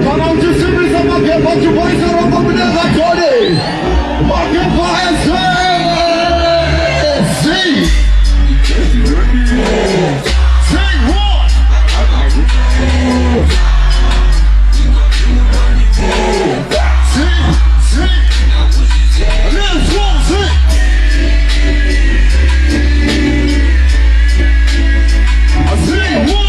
Canal de Silvio Maquia, pode voz, era uma mulher da Tony. Maquia vai ser. Sim. Say what? Sim. Let's go, sim. Say what?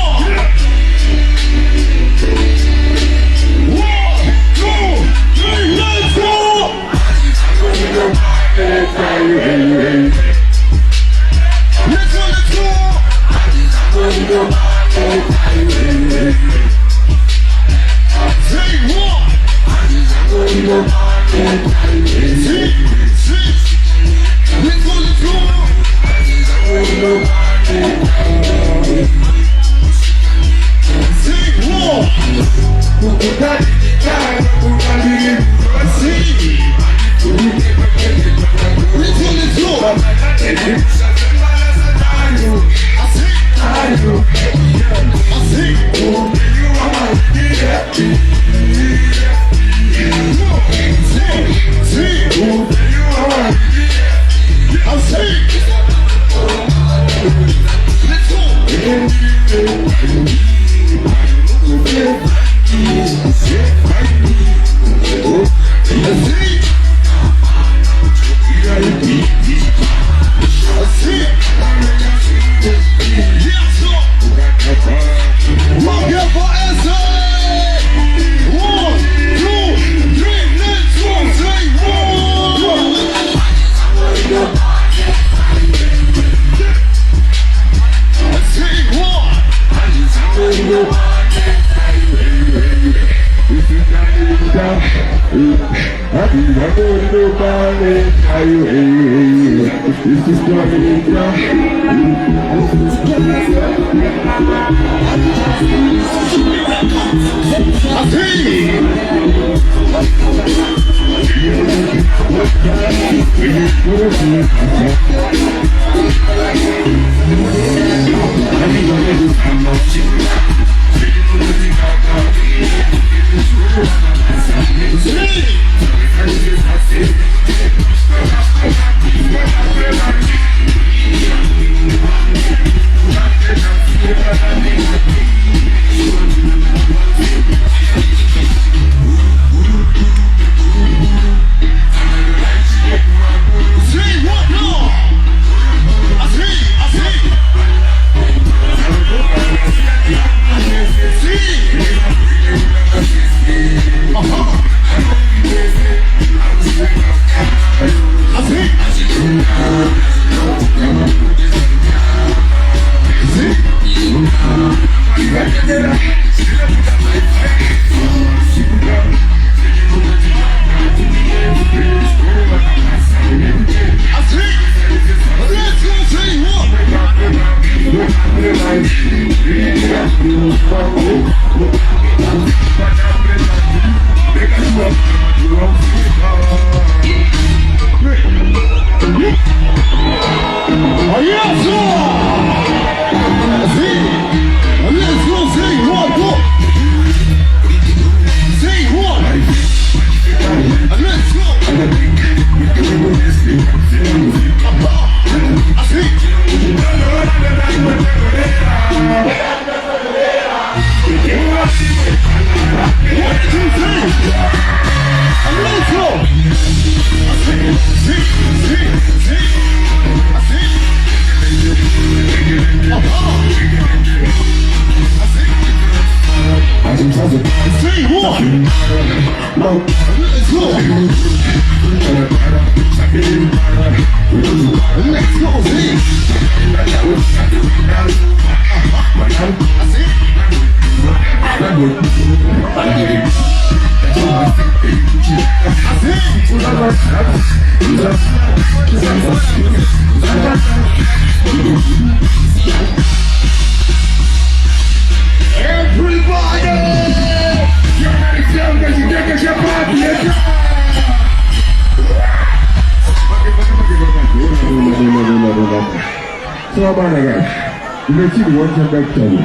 Nimechini wote daktari.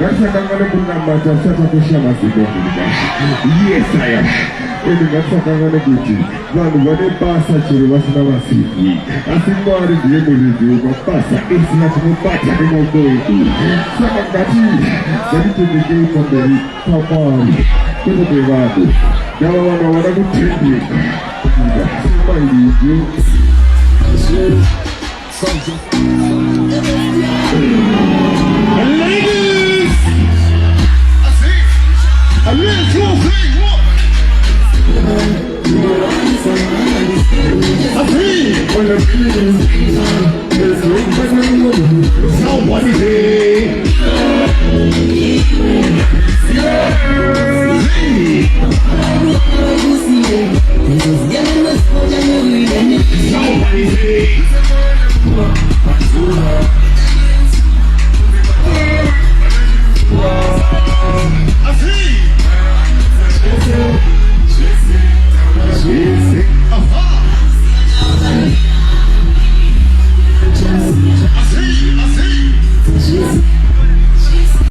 Gasa kangana kuna matasa kusha masibo kuliga. Yes I am. Eni gasa kangana kuti. Vanu vane pasa chiri vasina masibi. Asimwari ndiye mulidi ukapasa. Isi na kumupata kama ukoiku. Saka kati. Gani tumigei pamberi. Pamari. Kuto pevado. Gawa wana kutendi. Sima ilivyo. Ladies, I live your thing. I see when the feeling is open. Somebody say, somebody say.